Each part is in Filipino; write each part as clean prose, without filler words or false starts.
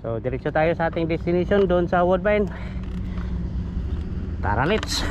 So diretso tayo sa ating destination doon sa Woodbine. Tara, let's.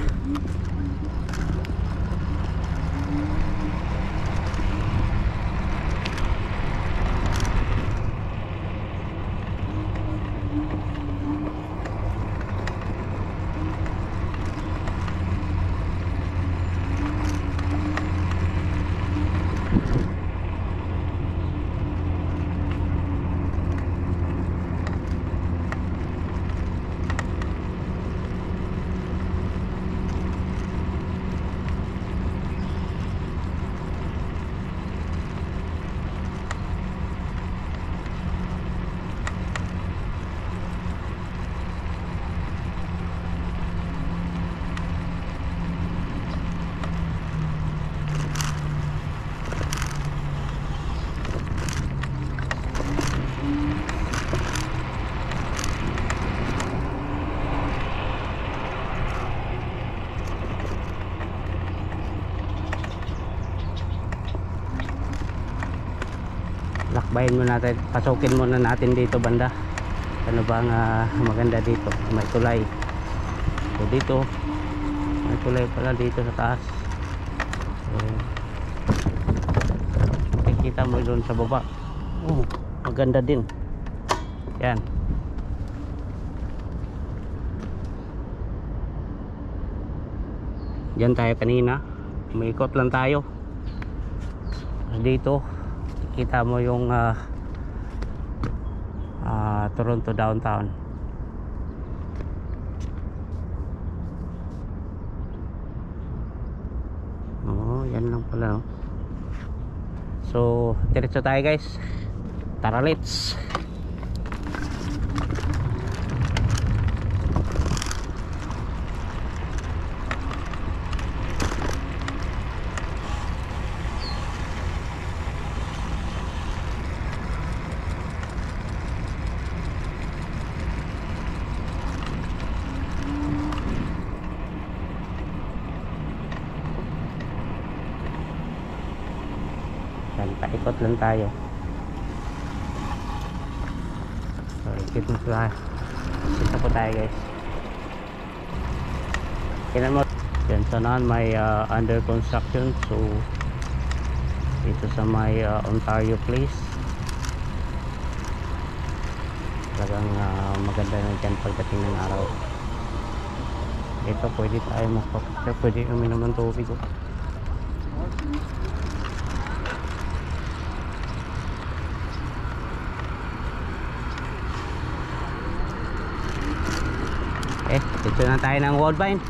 Lakbayin muna natin, pasukin muna natin dito banda. Ano ba nga maganda dito? May tulay. So dito may tulay pala dito sa taas. So makikita mo doon sa baba. Maganda din. Yan. Diyan tayo kanina. Umiikot lang tayo. Dito kita mo yung Toronto downtown. Yan lang pala. So diretso tayo guys. Tara, let's. Paikot lang tayo. So ikot mo sila. Kita po tayo guys. Kailan mo yan sanan may under construction. So dito sa may Ontario Place talagang maganda na dyan pagdating ng araw. Ito pwede tayo magpapicture. Pwede uminom ng tubig. Dito na tayo ng Woodbine.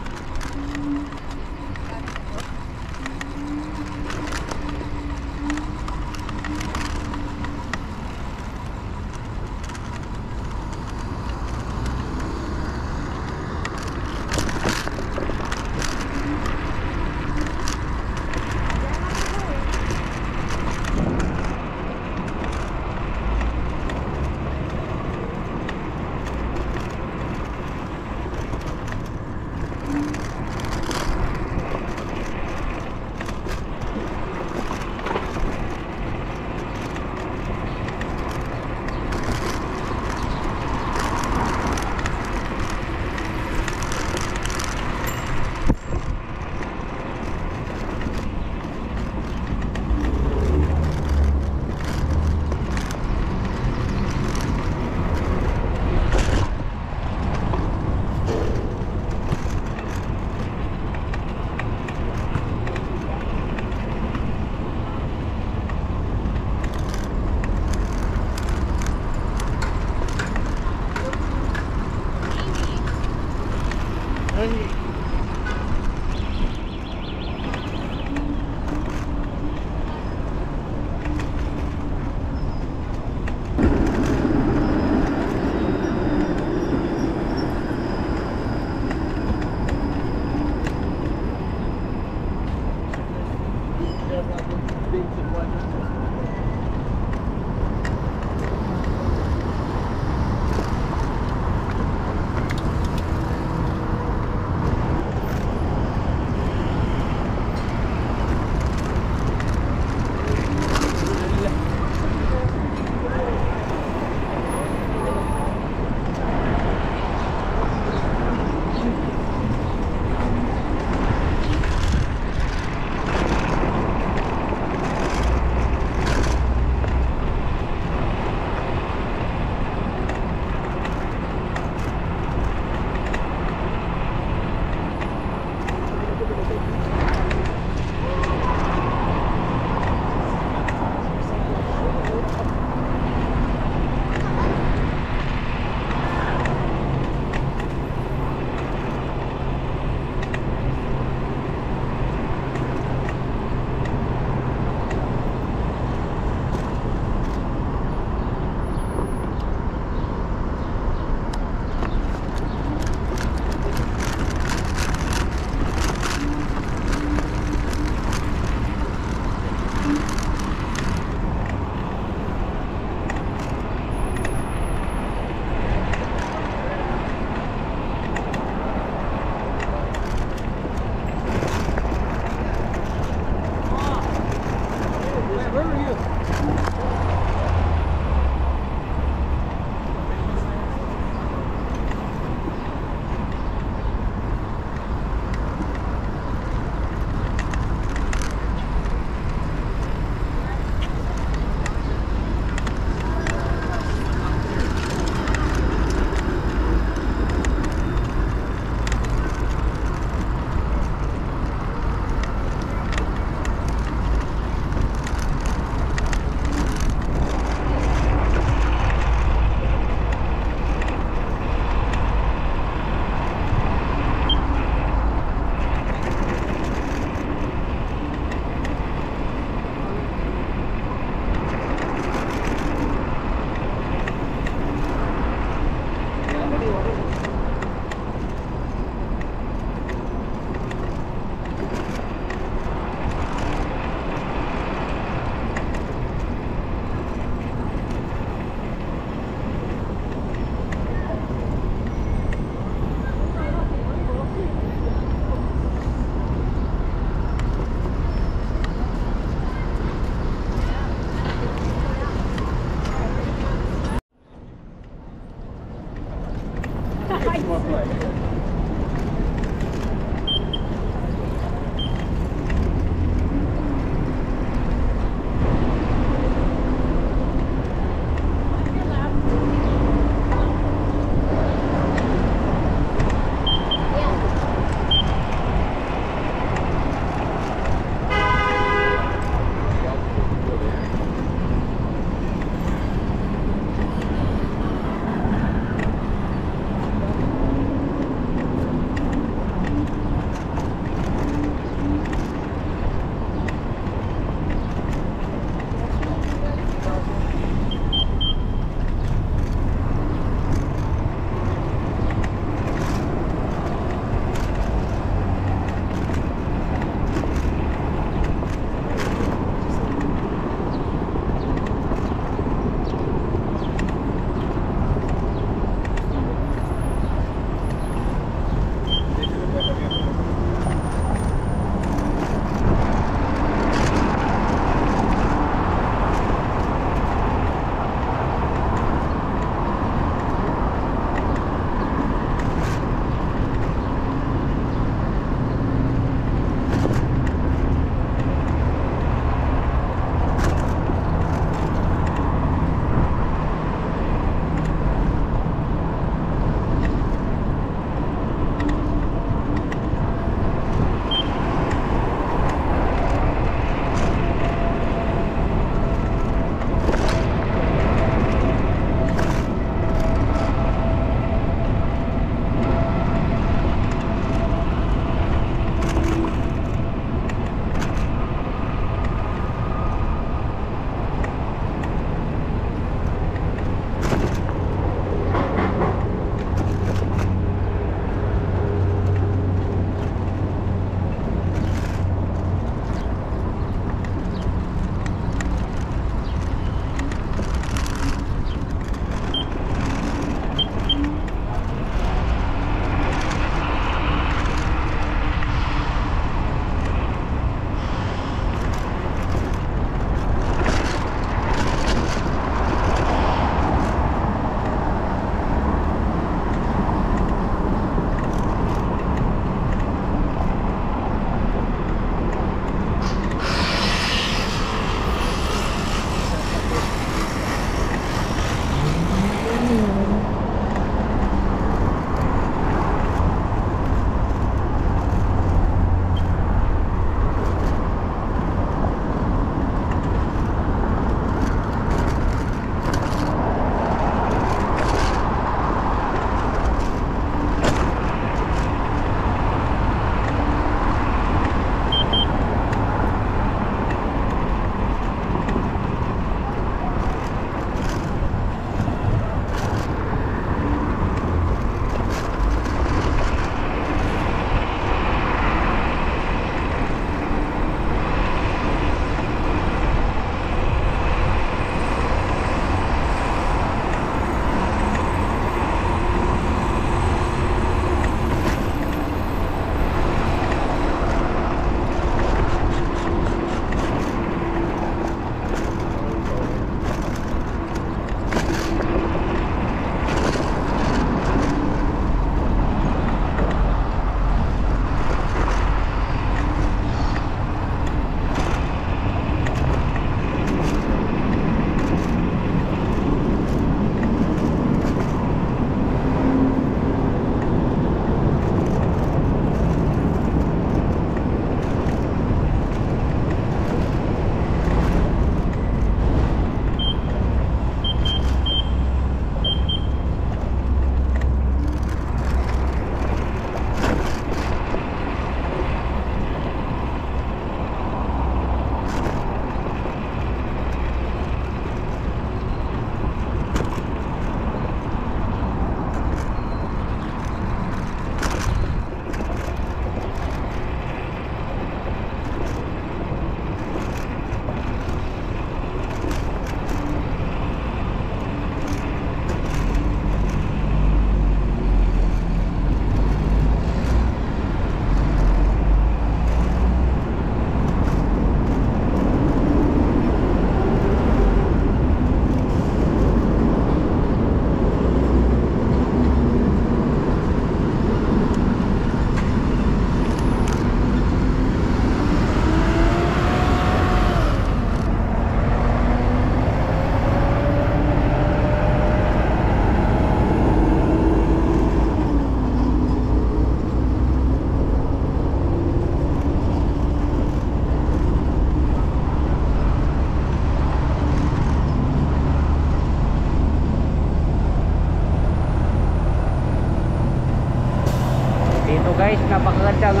guys, napakagandang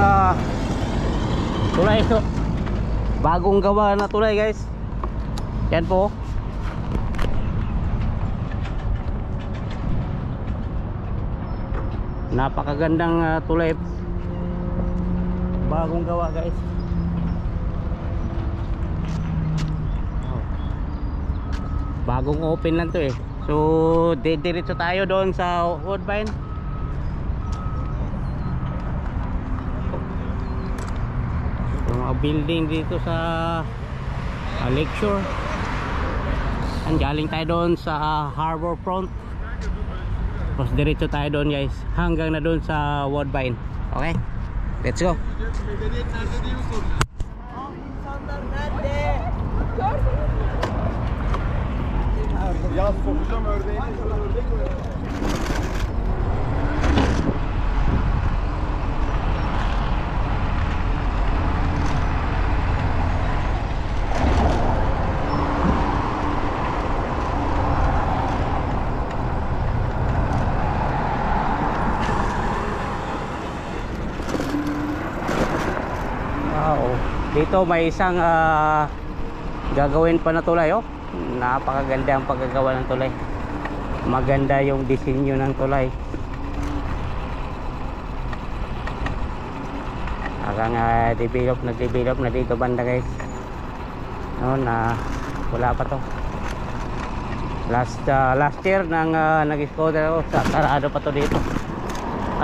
tulay ito. Bagong gawa na tulay guys. Yan po. Napakagandang tulay. Bagong gawa guys. Bagong open lang to eh. So diretso tayo doon sa Woodbine. So, mga building dito sa Lakeshore. Galing tayo doon sa Harbor Front. Tapos diretso tayo doon guys, hanggang na doon sa Woodbine. Okay, let's go. Yaz sokacağım ördeğini. Ördek mi? Wow. Dito may isang gagawin pa na tulay oh. Napakaganda ang paggagawa ng tulay. Maganda yung disenyo ng tulay. Hanggang develop na dito banda guys. No, na wala pa to. Last year nang nag-scoder ako, sarado pa to dito.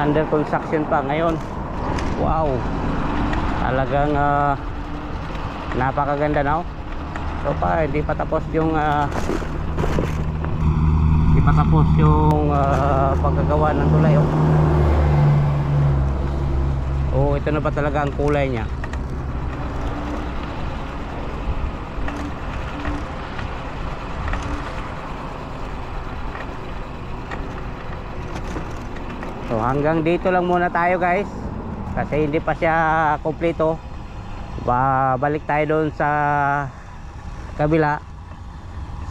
Under construction pa ngayon. Wow. Talagang napakaganda na oh. So pa, hindi pa tapos yung paggagawa ng tulay oh. Oh, ito na ba talaga ang kulay niya? So hanggang dito lang muna tayo guys. Kasi hindi pa siya kompleto. Balik tayo doon sa kabila.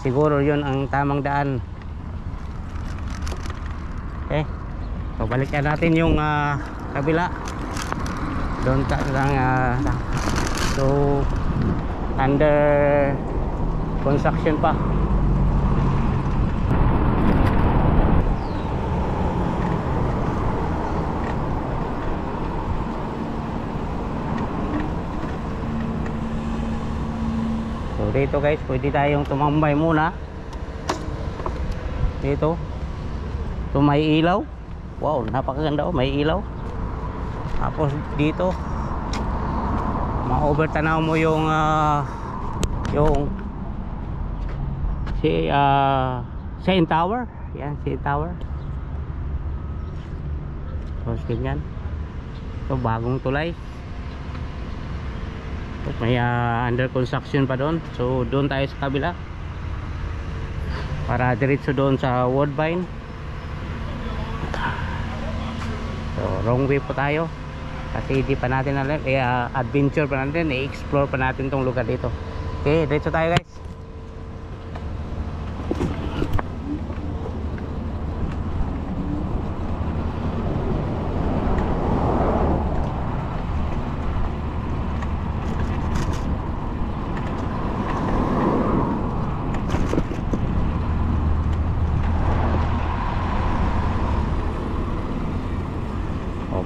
Siguro yun ang tamang daan. Okay, so balikan natin yung kabila. Doon lang so under construction pa. Dito guys, pwede tayong tumambay muna dito. So may ilaw. Wow, napakaganda oh, may ilaw. Tapos dito ma-overtanaw mo yung CN Tower. Yan, CN Tower. Tapos ganyan. So bagong tulay. May under construction pa doon. So doon tayo sa kabila para diretso doon sa Woodbine. So wrong way po tayo kasi hindi pa natin alam, adventure pa natin, i-explore pa natin tong lugar dito. Okay, diretso tayo guys.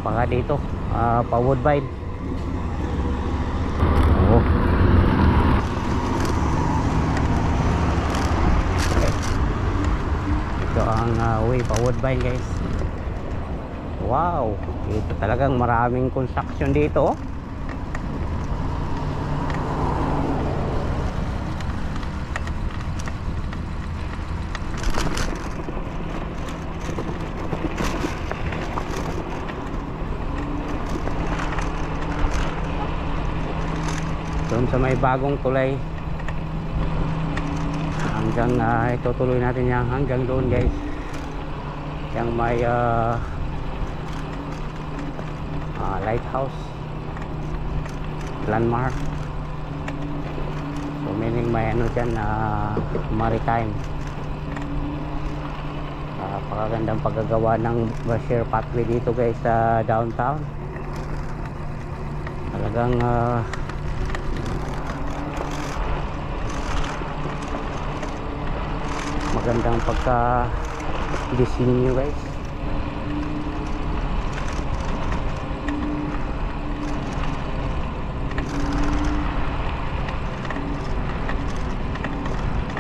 Paka dito pa Woodbine. Oh. Okay. Ito ang way pa Woodbine guys. Wow, ito talagang maraming construction dito oh. Doon sa may bagong tulay hanggang itutuloy natin yan hanggang doon guys, yung may lighthouse landmark. So meaning may ano dyan maritime. Napakagandang paggagawa ng Brasher pathway dito guys sa downtown. talagang magandang pagka disenyo guys.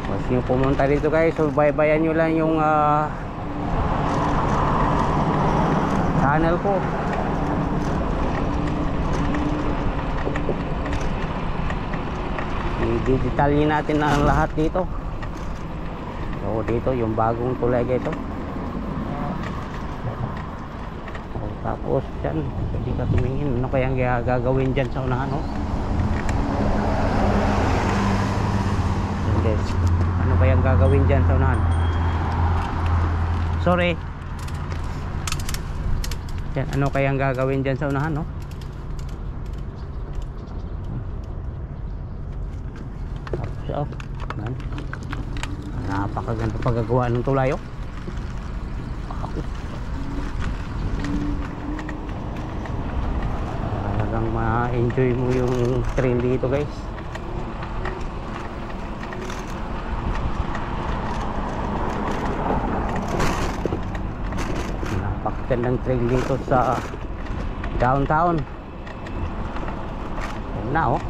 Once nyo pumunta dito guys, so baybayan nyo lang yung channel ko. I-detalyin natin ang lahat dito. So dito yung bagong tulay ito. So, tapos dyan, pwede ka tumingin. Ano kayang gagawin dyan sa unahan, no? Yan guys. Ano kayang gagawin dyan sa unahan? Sorry. Yan, ano kayang gagawin dyan sa unahan, no? So, napakaganda paggagawa ng tulay, oh. Talagang ma-enjoy mo yung train dito guys. Napakagandang train dito sa downtown. Ayan na, oh.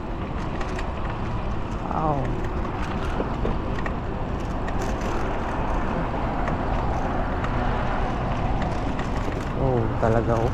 Wow. Oh, talaga, oh.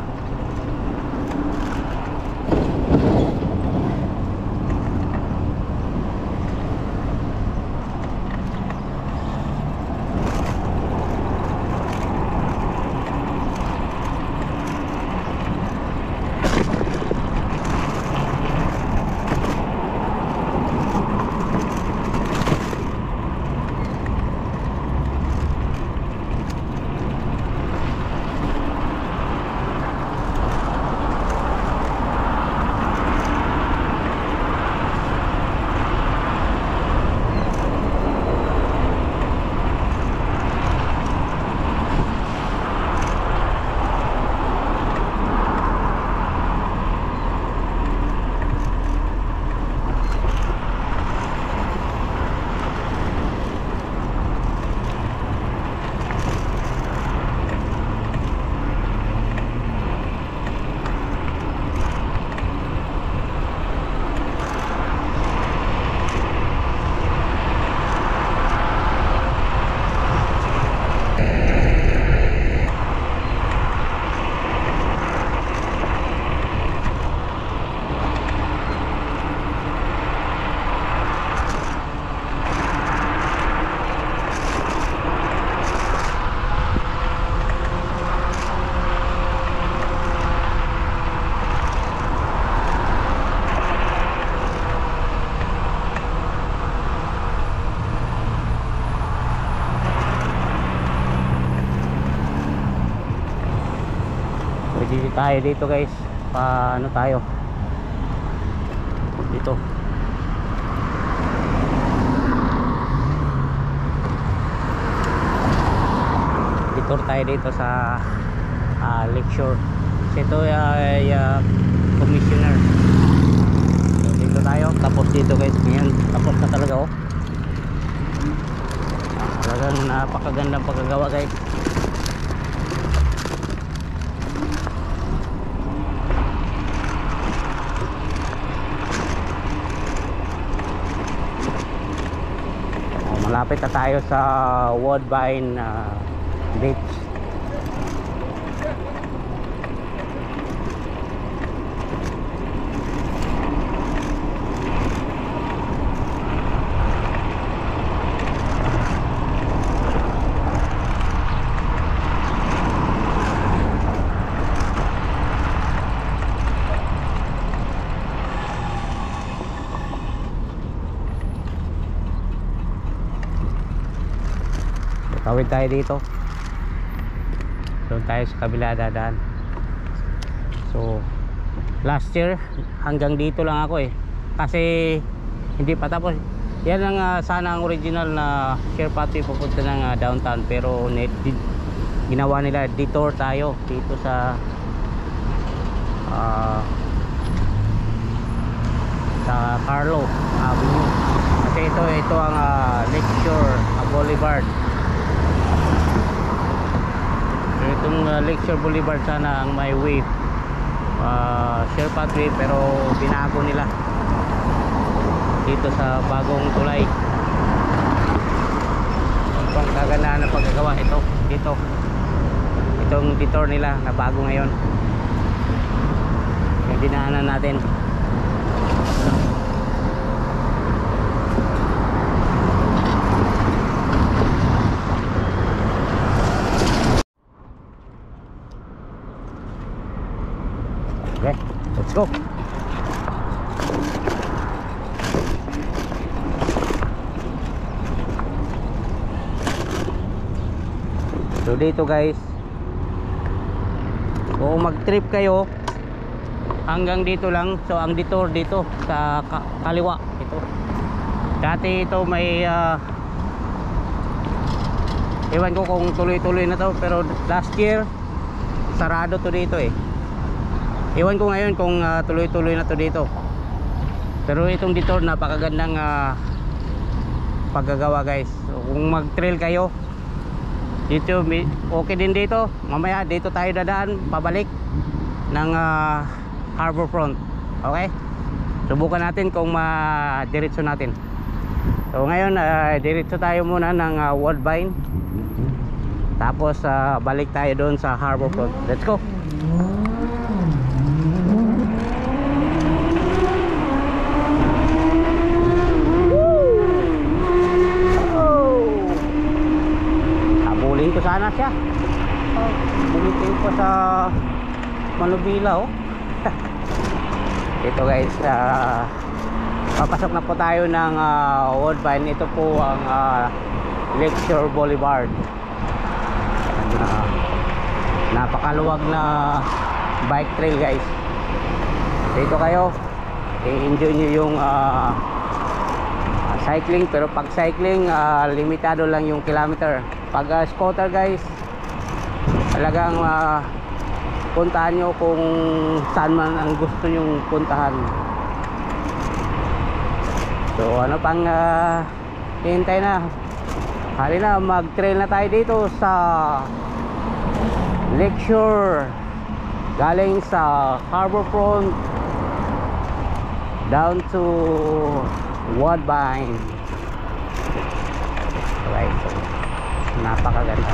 Pwede tayo dito guys. Paano tayo? Dito. Dito tayo dito sa Lakeshore. Ito ay commissioner. So, dito tayo. Tapos dito guys. Ngayon, tapos na talaga, oh. Talagang napakagandang pagkagawa guys. Malapit na tayo sa Woodbine Beach. Tawid tayo dito. Doon tayo sa kabila dadaan. So last year hanggang dito lang ako eh. Kasi hindi pa tapos. Yan ang sana ang original na share pathway pupunta ng downtown. Pero ginawa nila detour tayo dito sa sa Carlo Avenue. Kasi ito ang Lakeshore Boulevard. So, itong Lakeshore Boulevard sana ang may way, share pathway, pero binago nila dito sa bagong tulay. Ang kagandahan ng pagkagawa dito itong detour nila na bago ngayon yung dinaanan natin. Okay, let's go. So dito guys, kung mag trip kayo hanggang dito lang, so ang detour dito sa kaliwa ito. Dati ito may ewan ko kung tuloy-tuloy na to, pero last year sarado to dito eh. Ewan ko ngayon kung tuloy-tuloy na to dito. Pero itong detour napakagandang paggagawa guys. So, kung mag trail kayo dito, okay din dito. Mamaya dito tayo dadaan pabalik ng harbor front. Okay, subukan natin kung madiretso natin. So ngayon diretso tayo muna ng Woodbine, tapos balik tayo doon sa harbor front. Let's go. Ko sana siya. Bumitin ko sa Manubila oh. Ito guys, papasok na po tayo ng Woodbine. Ito po ang Lakeshore Boulevard. Napakaluwag na bike trail guys. Dito kayo i-enjoy nyo yung cycling, pero pag cycling limitado lang yung kilometer. Pag scooter guys, talagang puntahan nyo kung saan man ang gusto nyong puntahan. So ano pang hintay na, halina mag trail na tayo dito sa Lakeshore, galing sa harbor front down to Woodbine. Right, so napakaganda.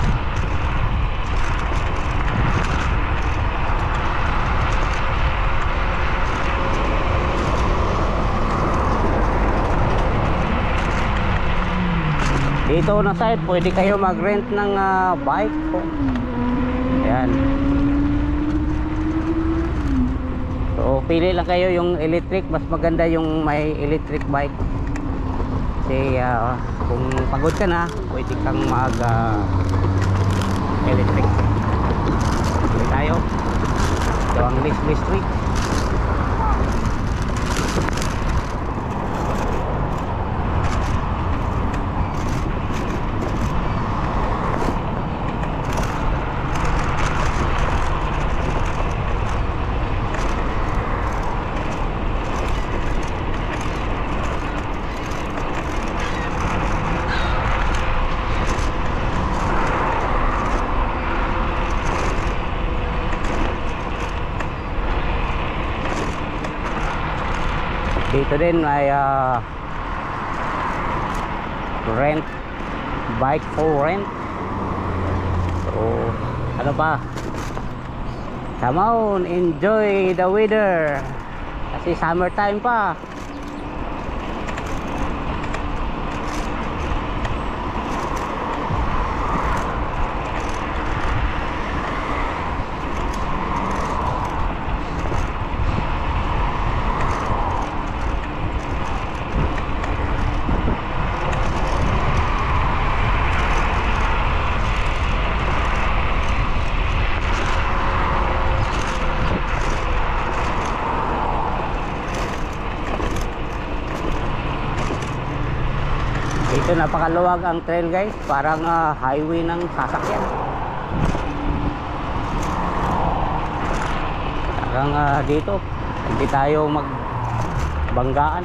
Dito na side pwede kayo mag-rent ng bike. Ayan. So pili lang kayo yung electric. Mas maganda yung may electric bike. Kasi kung pagod ka na, pwede kang mag electric. Pwede tayo. Ito ang Leslie Street. Dito din ay rent, bike for rent. So ano pa, come on, enjoy the weather kasi summertime pa. Ito napakaluwag ang trail guys, parang highway ng sasakyan. Parang dito hindi tayo banggaan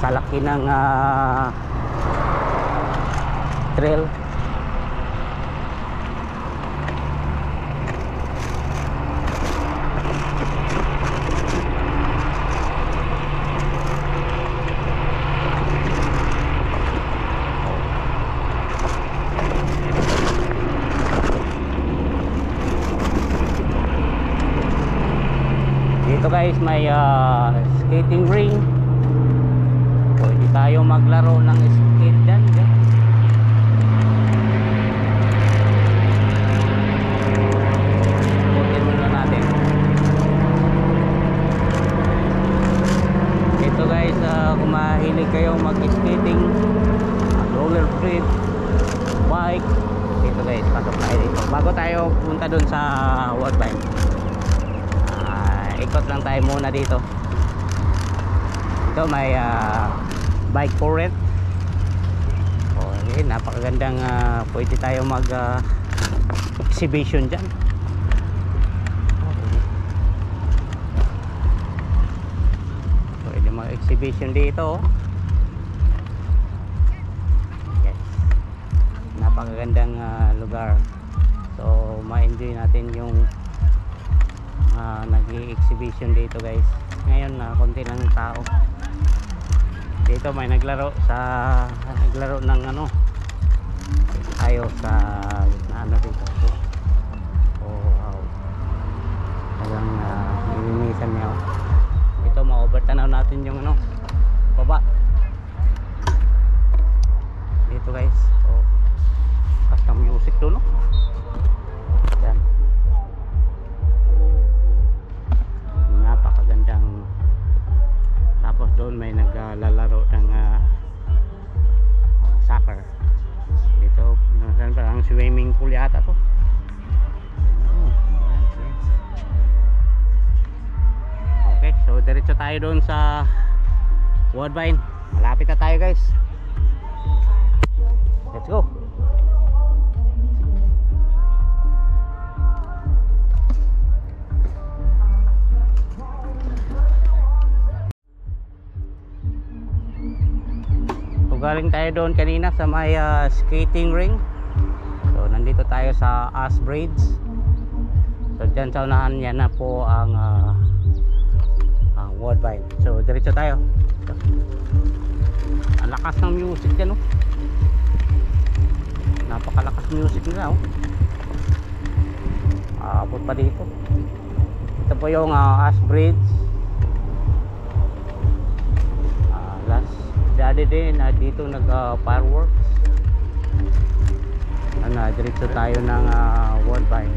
sa laki ng trail. Dito guys may skating ring, pwede tayo maglaro ng skate dyan guys. Putin muna natin ito guys. Kung mahilig kayo mag skating, roller flip, bike, dito guys, pasok tayo dito bago tayo punta dun sa Woodbine. Ikot lang tayo muna dito. Ito may bike for rent. Okay, napakagandang pwede tayo mag exhibition dyan. Pwede mag exhibition dito. Yes. Napakagandang lugar. So ma-enjoy natin yung nag-exhibition dito guys. Ngayon konti lang tao dito. May naglaro ng ano tayo sa ano dito. Wow, talagang nilinisan niya. Ito ma-overtanaw natin yung ano baba dito guys. Custom music doon, no? Yan, napakagandang. Tapos doon may naglalaro ng soccer dito. Parang swimming pool yata to. Okay, so diretso tayo doon sa Woodbine. Malapit na tayo guys. Let's go. Galing tayo doon kanina sa may skating ring. So nandito tayo sa Ashbridge. So dyan sa unahan yan na po ang Woodbine. So diretso tayo. Ang lakas ng music dyan, oh. Napakalakas music nila, oh. Abot pa dito. Ito po yung Ashbridge. Dati din dito nag fireworks. Diretso tayo ng Woodbine.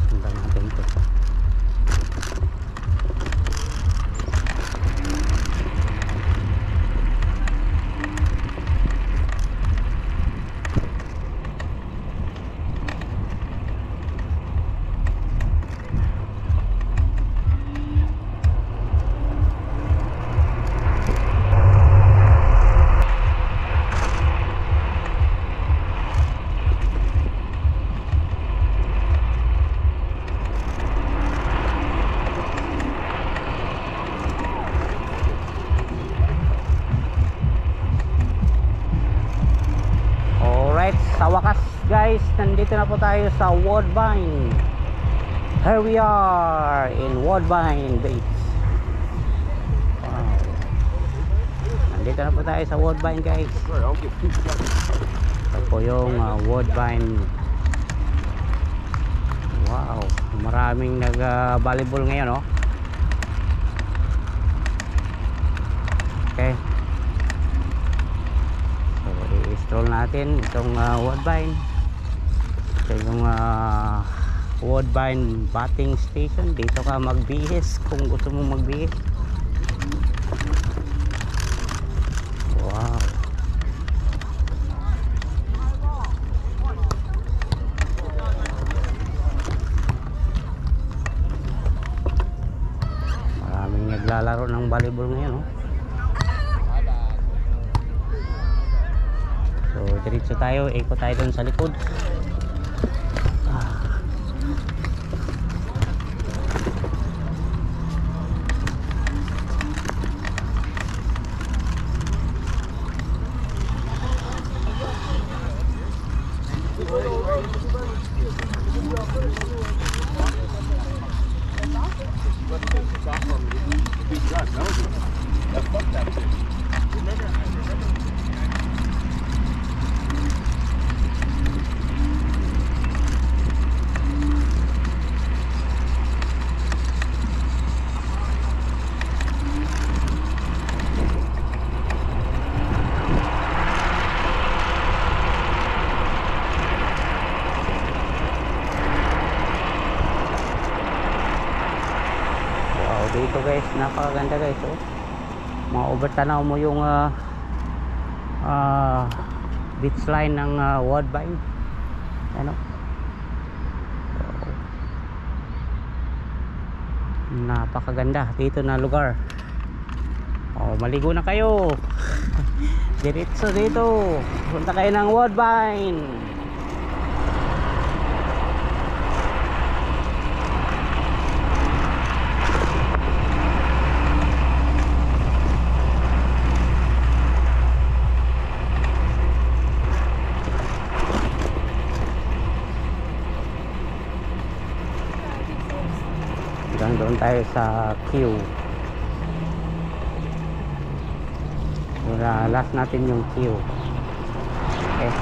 Sundan natin ito. Sa wakas guys, nandito na po tayo sa Woodbine. Here we are in Woodbine Beach. Wow. Nandito na po tayo sa Woodbine guys. Ito po yung Woodbine. Wow, maraming nag-volleyball ngayon, oh. Okay, i-stroll natin itong Woodbine. Ito yung Woodbine Bathing Station. Dito ka magbihis kung gusto mo magbihis. Wow, maraming naglalaro ng volleyball ngayon, oh. diretso tayo, ikot tayo doon sa likod. Dito guys, napakaganda guys, oh. Mga tanaw mo yung beach line ng Woodbine. Ano? Napakaganda dito na lugar. Oh, maligo na kayo. Diretso dito. Punta kayo ng Woodbine. Doon tayo sa queue. Last natin yung queue. Okay.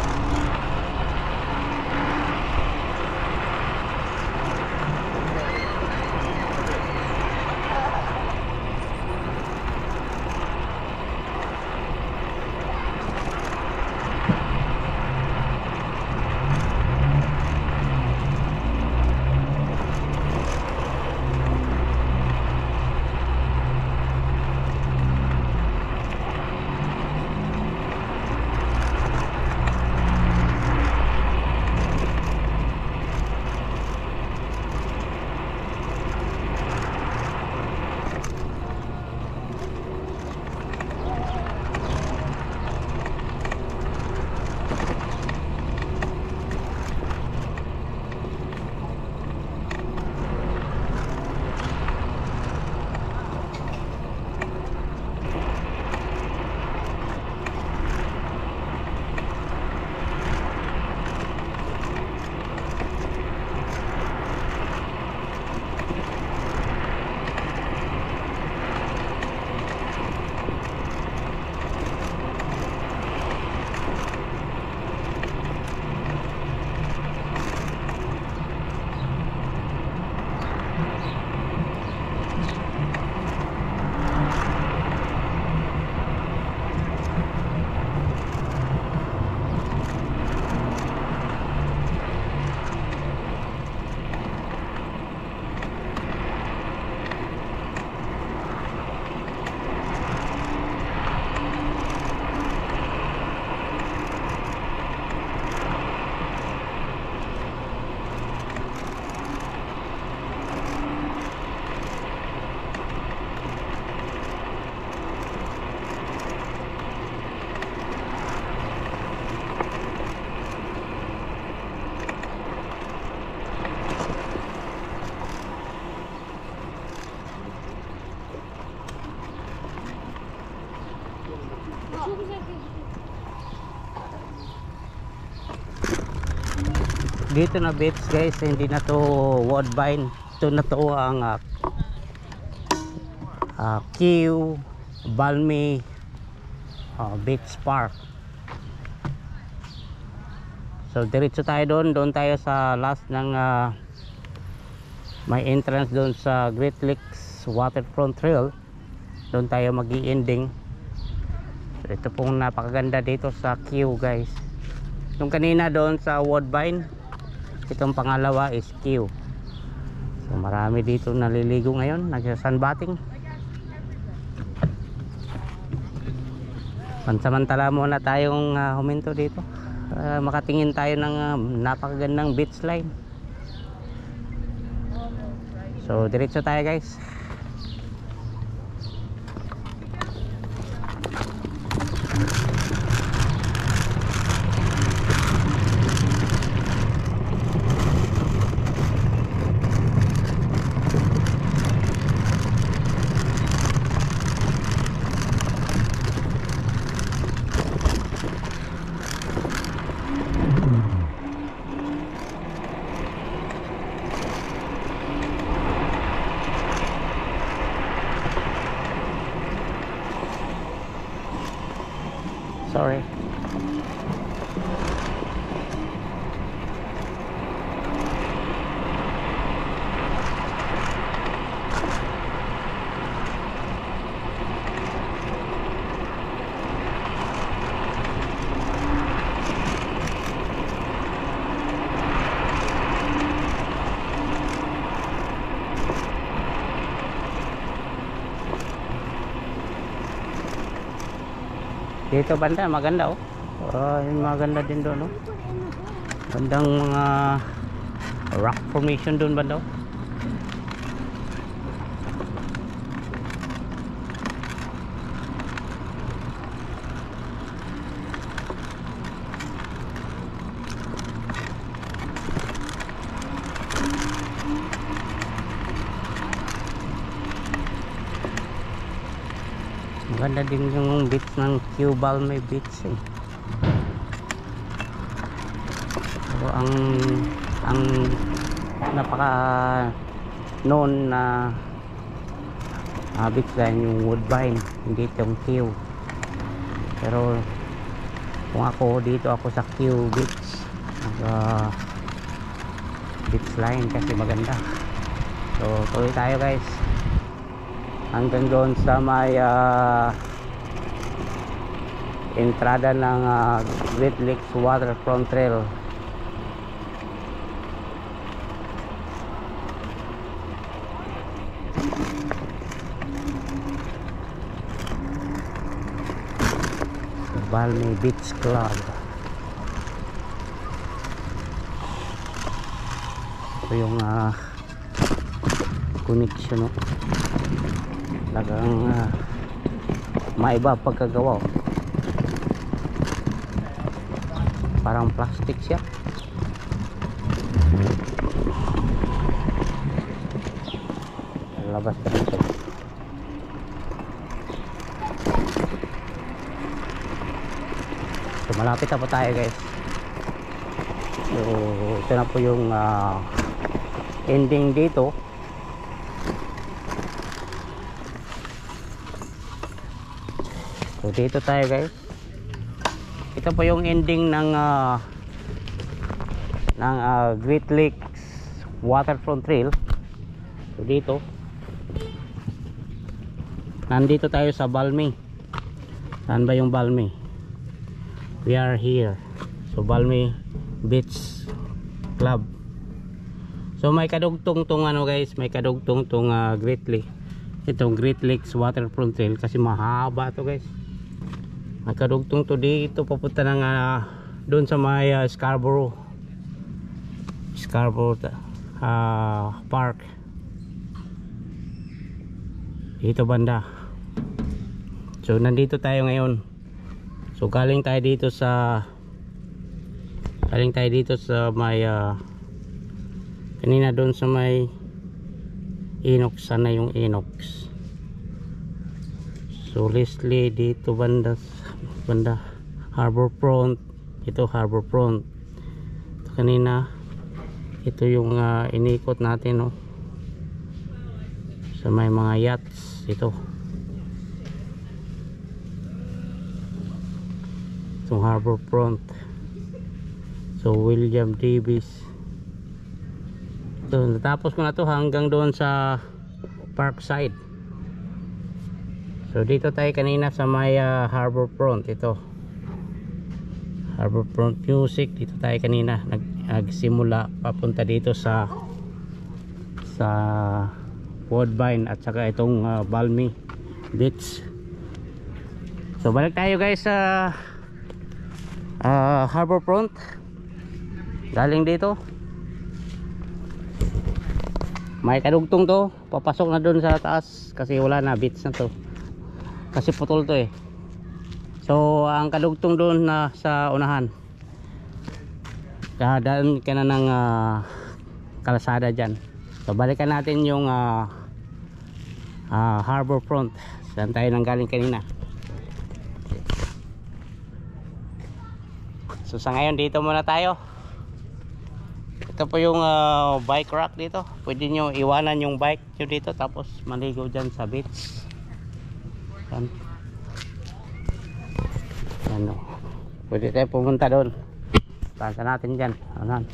Dito na beach guys, hindi na to Woodbine. Ito na to ang Kew Balmy Beach Park. So diretso tayo doon, doon tayo sa last ng may entrance doon sa Great Lakes Waterfront Trail. Doon tayo magi-ending. So ito pong napakaganda dito sa Kew guys. Yung kanina doon sa Woodbine, itong pangalawa is Kew. So marami dito naliligo ngayon, nagsa-sunbathing. Pansamantala muna tayong huminto dito. Makatingin tayo ng napakagandang beach line. So diretso tayo guys. Sorry. Dito banda, maganda oh. Yung maganda din doon oh. Bandang mga rock formation doon banda oh. Maganda din yung beach ng Balme Beach eh. So, ang napaka known na beach line yung Woodbine, hindi itong Q. Pero kung ako dito ako sa Q Beach, beach line kasi maganda. So tuloy tayo guys hanggang doon sa may entrada ng Great Lakes Waterfront Trail. Balme Beach Club. Ito yung connection no? Talagang maiba pagkagawa. Parang plastic siya. Labas ka dito. So malapit na po tayo guys. So ito na po yung ending dito. So dito tayo guys. Ito po yung ending ng Great Lakes Waterfront Trail. So dito nandito tayo sa Balme. Saan ba yung Balme? We are here. So Balme Beach Club. So may kadugtong tong guys, may kadugtong tong Great Lake. Itong Great Lakes Waterfront Trail kasi mahaba to guys. May kadugtong to dito papunta ng doon sa may Scarborough Park. Dito banda. So nandito tayo ngayon. So galing tayo dito sa may kanina doon sa may Inox, sana yung Inox. So Leslie dito banda Harborfront. Ito Harborfront. Ito kanina ito yung inikot natin no. Sa may mga yachts ito. Itong Harborfront. So William Davis. So natapos ko na to hanggang doon sa Parkside. So dito tayo kanina sa may Harborfront. Ito Harborfront Music. Dito tayo kanina nagsimula papunta dito sa Woodbine at saka itong Balme Beach. So balik tayo guys sa Harborfront. Galing dito may kadugtong to, papasok na doon sa taas kasi wala na, beach na to kasi putol to eh. So ang kadugtong doon na sa unahan, daan ka na ng kalsada dyan. So balikan natin yung Harborfront, saan tayo nang galing kanina. So sa ngayon dito muna tayo. Ito po yung bike rack dito. Pwede nyo iwanan yung bike nyo dito tapos maligo dyan sa beach. Yan. Ano, pwede tayo pumunta doon. Punta natin dyan. Anan.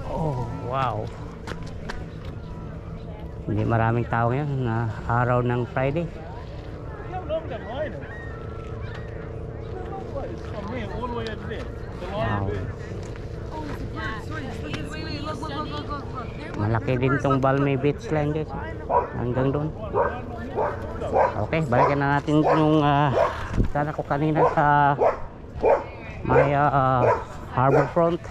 Oh, wow. Hindi maraming tao ngayon na araw ng Friday. Wow. Malaki din tong Balmy Beach line guys. Hanggang doon. Okay, balikan na natin yung sana ko kanina sa may harbor front.